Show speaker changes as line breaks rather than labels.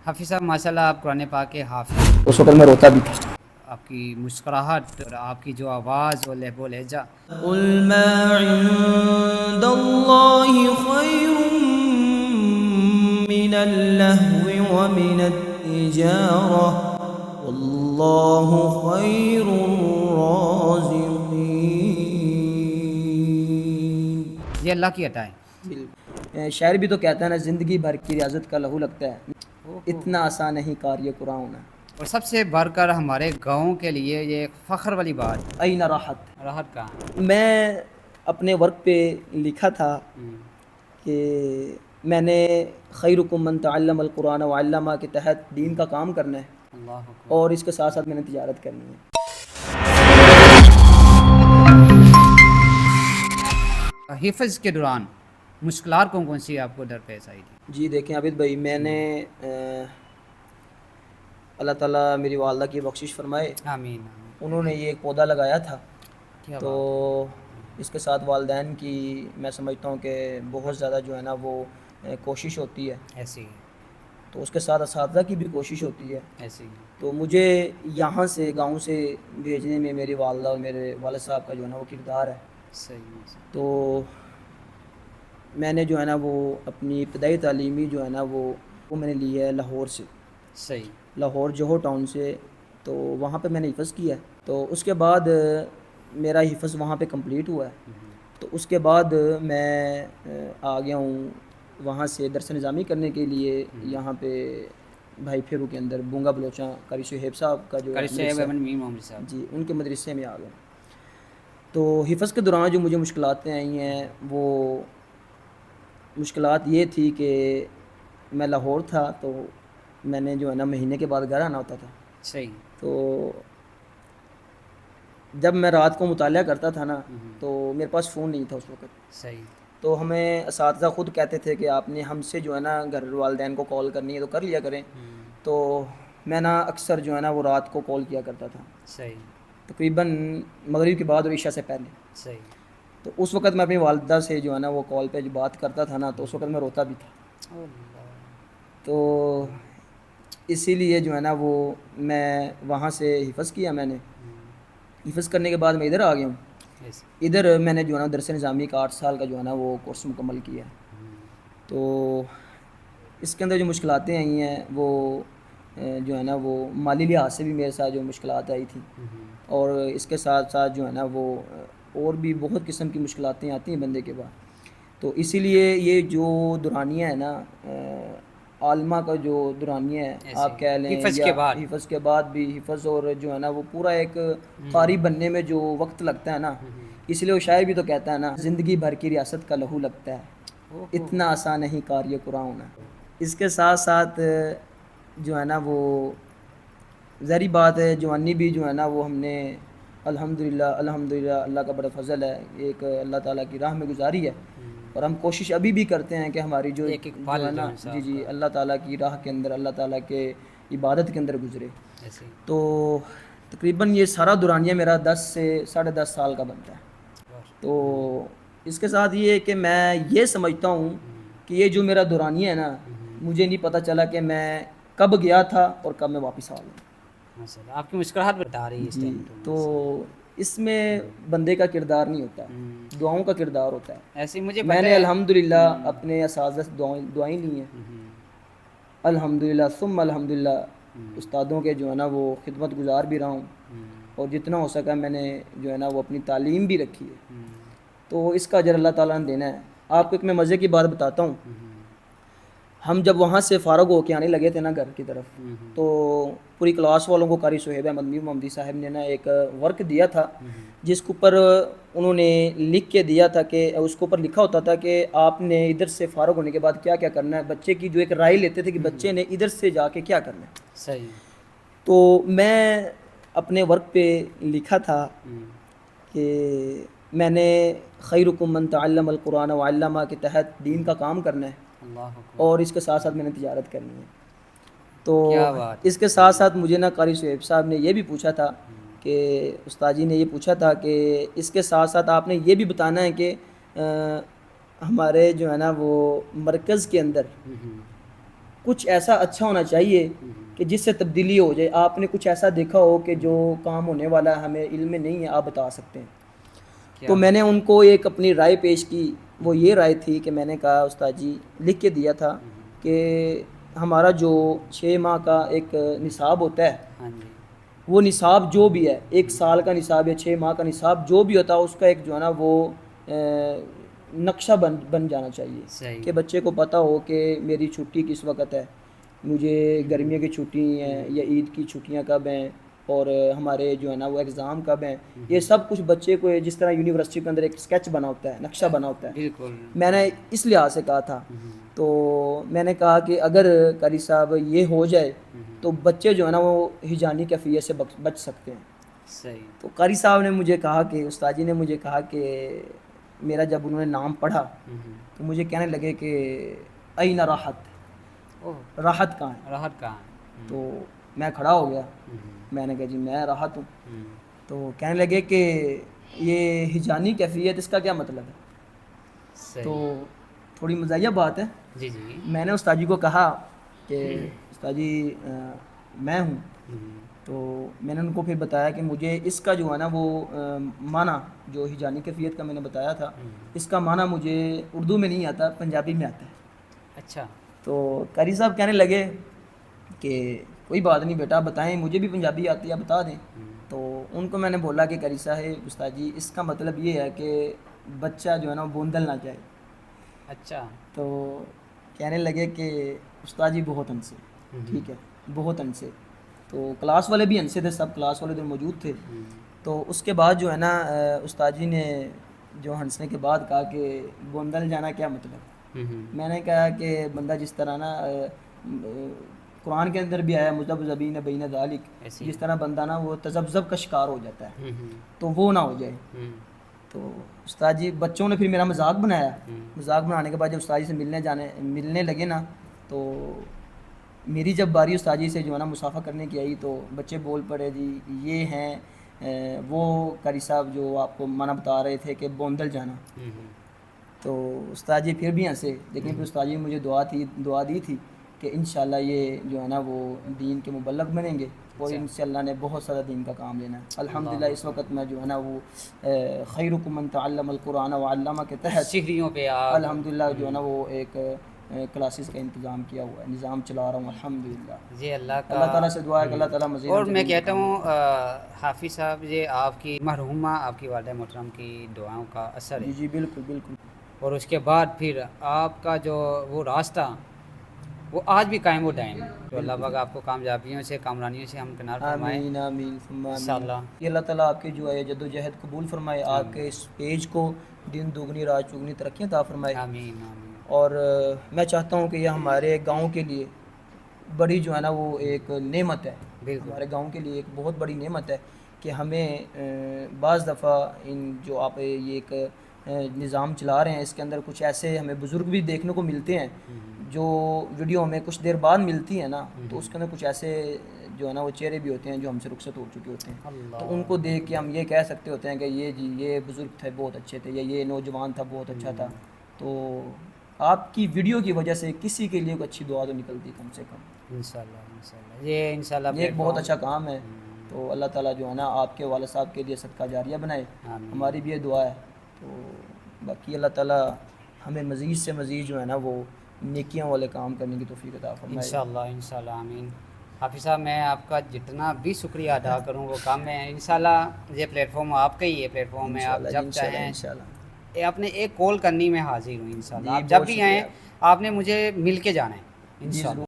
حافظ صاحب ماشاءاللہ آپ قرآن پاک کے حافظ،
اس وقت میں روتا بھی تھا.
آپ کی مسکراہٹ اور آپ کی جو آواز اور لہب و لہجہ.
قل ما عند الله خير من اللهو ومن التجارة والله خير الرازقين.
یہ اللہ کی عطا ہے.
شاعر بھی تو کہتا ہے نا، زندگی بھر کی ریاضت کا لہو لگتا ہے، اتنا آسان نہیں کار یہ قرآن ہونا.
اور سب سے بڑھ کر ہمارے گاؤں کے لیے یہ ایک فخر والی بات.
این راحت.
راحت کہاں؟
میں اپنے ورک پہ لکھا تھا کہ میں نے خیرکم من تعلم القرآن وعلمہ کے تحت دین کا کام کرنا ہے،
اللہ اکبر.
اور اس کے ساتھ ساتھ میں نے تجارت کرنی ہے.
حفظ کے دوران مشکلات کون کون سی آپ کو درپیش آئی تھی؟
جی دیکھیں عابد بھائی، میں نے اللہ تعالیٰ میری والدہ کی بخشش فرمائے،
آمین.
انہوں نے یہ ایک پودا لگایا تھا،
کیا
تو اس کے ساتھ والدین کی میں سمجھتا ہوں کہ بہت زیادہ جو ہے نا وہ کوشش ہوتی ہے،
ایسی ہی
تو اس کے ساتھ اساتذہ کی بھی کوشش ہوتی ہے.
ایسی ہی.
تو مجھے یہاں سے گاؤں سے بھیجنے میں میری والدہ اور میرے والد صاحب کا جو ہے نا وہ کردار ہے.
صحیح.
تو میں نے جو ہے نا وہ اپنی ابتدائی تعلیمی جو ہے نا وہ میں نے لی ہے لاہور سے،
صحیح.
لاہور جوہو ٹاؤن سے. تو وہاں پہ میں نے حفظ کیا ہے، تو اس کے بعد میرا حفظ وہاں پہ کمپلیٹ ہوا ہے. تو اس کے بعد میں آ گیا ہوں وہاں سے درس نظامی کرنے کے لیے یہاں پہ بھائی پھیرو کے اندر بونگا بلوچاں قاری صہیب صاحب کا جو مدرسہ ہے،
میر محمد صاحب.
جی ان کے مدرسے میں آ گیا. تو حفظ کے دوران جو مجھے مشکلاتیں آئی ہیں وہ مشکلات یہ تھی کہ میں لاہور تھا، تو میں نے جو ہے نا مہینے کے بعد گھر آنا ہوتا تھا.
صحیح.
تو جب میں رات کو مطالعہ کرتا تھا نا تو میرے پاس فون نہیں تھا اس وقت.
صحیح.
تو ہمیں اساتذہ خود کہتے تھے کہ آپ نے ہم سے جو ہے نا گھر والدین کو کال کرنی ہے تو کر لیا کریں. تو میں نا اکثر جو ہے نا وہ رات کو کال کیا کرتا تھا،
صحیح.
تقریباً مغرب کے بعد اور عشاء سے پہلے.
صحیح.
تو اس وقت میں اپنی والدہ سے جو ہے نا وہ کال پہ جو بات کرتا تھا نا تو اس وقت میں روتا بھی تھا. تو اسی لیے جو ہے نا وہ میں وہاں سے حفظ کیا. میں نے حفظ کرنے کے بعد میں ادھر آ گیا ہوں. ادھر میں نے جو ہے نا درس نظامی کا 8 سال کا جو ہے نا وہ کورس مکمل کیا. تو اس کے اندر جو مشکلاتیں آئی ہیں وہ جو ہے نا وہ مالی لحاظ سے بھی میرے ساتھ جو مشکلات آئی تھیں، اور اس کے ساتھ ساتھ جو ہے نا وہ اور بھی بہت قسم کی مشکلاتیں آتی ہیں بندے کے بعد. تو اسی لیے یہ جو دورانیہ ہے نا عالمہ کا جو دورانیہ ہے آپ کہہ لیں، یا حفظ کے بعد بھی حفظ اور جو ہے نا وہ پورا ایک قاری بننے میں جو وقت لگتا ہے نا، اس لیے وہ شاعر بھی تو کہتا ہے نا، زندگی بھر کی ریاست کا لہو لگتا ہے، اتنا آسان نہیں کار یہ قرآن ہونا. اس کے ساتھ ساتھ جو ہے نا وہ ظاہری بات ہے جوانی بھی جو ہے نا وہ ہم نے الحمدللہ اللہ کا بڑا فضل ہے، ایک اللہ تعالیٰ کی راہ میں گزاری ہے. اور ہم کوشش ابھی بھی کرتے ہیں کہ ہماری جو ہے نا جی اللہ تعالیٰ کی راہ کے اندر، اللہ تعالیٰ کے عبادت کے اندر گزرے. تو تقریباً یہ سارا دورانیہ میرا 10 سے 10.5 سال کا بنتا ہے. تو اس کے ساتھ یہ ہے کہ میں یہ سمجھتا ہوں کہ یہ جو میرا دورانیہ ہے نا، مجھے نہیں پتہ چلا کہ میں کب گیا تھا اور کب میں واپس آ گیا.
آپ کی مسکراہٹ بتا رہی ہے اس ٹائم.
تو اس میں بندے کا کردار نہیں ہوتا، دعاؤں کا کردار ہوتا ہے.
ایسے مجھے
میں نے الحمدللہ اپنے اساتذہ سے دعائیں لی ہیں، الحمدللہ ثم الحمدللہ. استادوں کے جو ہے نا وہ خدمت گزار بھی رہا ہوں، اور جتنا ہو سکا میں نے جو ہے نا وہ اپنی تعلیم بھی رکھی ہے. تو اس کا اجر اللہ تعالیٰ نے دینا ہے. آپ کو ایک میں مزے کی بات بتاتا ہوں. ہم جب وہاں سے فارغ ہو کے آنے لگے تھے نا گھر کی طرف، تو پوری کلاس والوں کو قاری صہیب احمد میر محمدی صاحب نے نا ایک ورک دیا تھا، جس کے اوپر انہوں نے لکھ کے دیا تھا کہ اس کے اوپر لکھا ہوتا تھا کہ آپ نے ادھر سے فارغ ہونے کے بعد کیا کیا کرنا ہے. بچے کی جو ایک رائے لیتے تھے کہ بچے نے ادھر سے جا کے کیا کرنا ہے.
صحیح.
تو میں اپنے ورک پہ لکھا تھا کہ میں نے خیرکم من تعلم القرآن وعلمہ کے تحت دین کا کام کرنا ہے، اور اس کے ساتھ ساتھ میں نے تجارت کرنی ہے. تو اس کے ساتھ ساتھ مجھے نا قاری صہیب صاحب نے یہ بھی پوچھا تھا کہ استاد جی نے یہ پوچھا تھا کہ اس کے ساتھ ساتھ آپ نے یہ بھی بتانا ہے کہ ہمارے جو ہے نا وہ مرکز کے اندر کچھ ایسا اچھا ہونا چاہیے کہ جس سے تبدیلی ہو جائے. آپ نے کچھ ایسا دیکھا ہو کہ جو کام ہونے والا ہے ہمیں علم میں نہیں ہے, آپ بتا سکتے ہیں. تو میں نے ان کو ایک اپنی رائے پیش کی. وہ یہ رائے تھی کہ میں نے کہا استاد جی لکھ کے دیا تھا کہ ہمارا جو 6 ماہ کا ایک نصاب ہوتا ہے,
ہاں جی,
وہ نصاب جو بھی ہے 1 سال کا نصاب یا 6 ماہ کا نصاب جو بھی ہوتا ہے, اس کا ایک جو ہے نا وہ نقشہ بن جانا چاہیے
صحیح,
کہ بچے کو پتہ ہو کہ میری چھٹی کس وقت ہے, مجھے گرمیوں کی چھٹی ہیں یا عید کی چھٹیاں کب ہیں, اور ہمارے جو ہے نا وہ ایگزام کب ہیں. یہ سب کچھ بچے کو جس طرح یونیورسٹی کے اندر ایک اسکیچ بنا ہوتا ہے, نقشہ بنا ہوتا ہے,
بالکل.
میں نے اس لحاظ سے کہا تھا. تو میں نے کہا کہ اگر قاری صاحب یہ ہو جائے تو بچے جو ہے نا وہ ہجانی کیفیت سے بچ سکتے ہیں.
صحیح.
تو قاری صاحب نے مجھے کہا کہ استاد جی نے مجھے کہا کہ میرا جب انہوں نے نام پڑھا تو مجھے کہنے لگے کہ این راحت, راحت کہاں ہے,
راحت کہاں ہے.
تو میں کھڑا ہو گیا. میں نے کہا جی میں راحت ہوں. تو کہنے لگے کہ یہ ہجانی کیفیت اس کا کیا مطلب ہے. تو تھوڑی مزاحیہ بات ہے.
جی جی.
میں نے استاد جی کو کہا کہ استاد جی میں ہوں. تو میں نے ان کو پھر بتایا کہ مجھے اس کا جو ہے نا وہ معنی جو ہجانی کیفیت کا میں نے بتایا تھا, اس کا معنی مجھے اردو میں نہیں آتا, پنجابی میں آتا ہے.
اچھا.
تو قاری صاحب کہنے لگے کہ کوئی بات نہیں بیٹا بتائیں, مجھے بھی پنجابی آتی ہے بتا دیں. تو ان کو میں نے بولا کہ قاری صاحب استاد جی اس کا مطلب یہ ہے کہ بچہ جو ہے نا وہ بوندل نہ جائے.
اچھا.
تو کہنے لگے کہ استاد جی بہت ہنسے. ٹھیک ہے, بہت ہنسے. تو کلاس والے بھی ہنسے تھے, سب کلاس والے تو موجود تھے. تو اس کے بعد جو ہے نا استاد جی نے جو ہنسنے کے بعد کہا کہ بوندل جانا کیا مطلب. میں نے کہا کہ بندہ جس طرح نا قرآن کے اندر بھی آیا مذبذبین بین ذالک, جس طرح بندہ نا وہ تذبذب کا شکار ہو جاتا ہے تو وہ نہ ہو جائے. تو استاد جی بچوں نے پھر میرا مذاق بنایا. مذاق بنانے کے بعد جب استاد جی سے ملنے لگے نا, تو میری جب باری استاد جی سے جو ہے نا مصافحہ کرنے کی آئی تو بچے بول پڑے جی یہ ہیں وہ قاری صاحب جو آپ کو معنی بتا رہے تھے کہ بوندل جانا. تو استاد جی پھر بھی ہنسے, لیکن پھر استاد جی نے مجھے دعا دی تھی کہ انشاءاللہ یہ جو ہے نا وہ دین کے مبلغ بنیں گے, اور انشاءاللہ نے بہت سارا دین کا کام لینا ہے. الحمدللہ اس وقت میں جو ہے نا وہ خیرکم من تعلم القرآن وعلمہ کے تحت
سیڑھیوں پہ
الحمدللہ جو ہے نا وہ ایک کلاسز کا انتظام کیا ہوا ہے, نظام چلا رہا ہوں الحمدللہ.
جی اللہ
تعالیٰ سے دعا ہے کہ اللہ تعالیٰ مزید.
اور میں کہتا ہوں حافظ صاحب یہ آپ کی مرحومہ آپ کی والدہ محترم کی دعاؤں کا اثر ہے.
جی بالکل بالکل.
اور اس کے بعد پھر آپ کا جو وہ راستہ وہ آج بھی قائم و دائم. تو اللہ پاک آپ کو کامیابیوں سے کامرانیوں سے ہم کنار فرمائے
آمین آمین
انشاءاللہ.
یہ اللہ تعالیٰ آپ کی جو ہے جد و جہد قبول فرمائے, آپ کے اس پیج کو دن دوگنی رات چوگنی ترقیاں عطا فرمائے.
آمین آمین.
اور میں چاہتا ہوں کہ یہ ہمارے گاؤں کے لیے بڑی جو ہے نا وہ ایک نعمت ہے. ہمارے گاؤں کے لیے ایک بہت بڑی نعمت ہے کہ ہمیں بعض دفعہ ان جو آپ یہ ایک نظام چلا رہے ہیں اس کے اندر کچھ ایسے ہمیں بزرگ بھی دیکھنے کو ملتے ہیں جو ویڈیو ہمیں کچھ دیر بعد ملتی ہے نا, تو اس کے اندر کچھ ایسے جو ہے نا وہ چہرے بھی ہوتے ہیں جو ہم سے رخصت ہو چکے ہوتے ہیں. تو ان کو دیکھ کے ہم یہ کہہ سکتے ہوتے ہیں کہ یہ جی یہ بزرگ تھے بہت اچھے تھے, یا یہ نوجوان تھا بہت اچھا تھا. تو آپ کی ویڈیو کی وجہ سے کسی کے لیے کوئی اچھی دعا تو نکلتی کم سے کم.
انشاءاللہ یہ انشاءاللہ
یہ ایک بہت اچھا کام ہے. تو اللہ تعالیٰ جو ہے نا آپ کے والد صاحب کے لیے صدقہ جاریہ بنائے. ہماری بھی یہ دعا ہے. تو باقی اللہ تعالیٰ ہمیں مزید سے مزید جو ہے نا وہ نیکیاں والے کام کرنے کی توفیق عطا فرمائے.
انشاءاللہ آمین. حافظ صاحب میں آپ کا جتنا بھی شکریہ ادا کروں وہ کام ہے. انشاءاللہ یہ پلیٹ فارم آپ کا ہی ہے, پلیٹ فارم ہے, آپ جب چاہیں آپ نے ایک کال کرنی میں حاضر ہوں انشاءاللہ. آپ جب بھی آئیں آپ نے مجھے مل کے جانا ہے انشاءاللہ.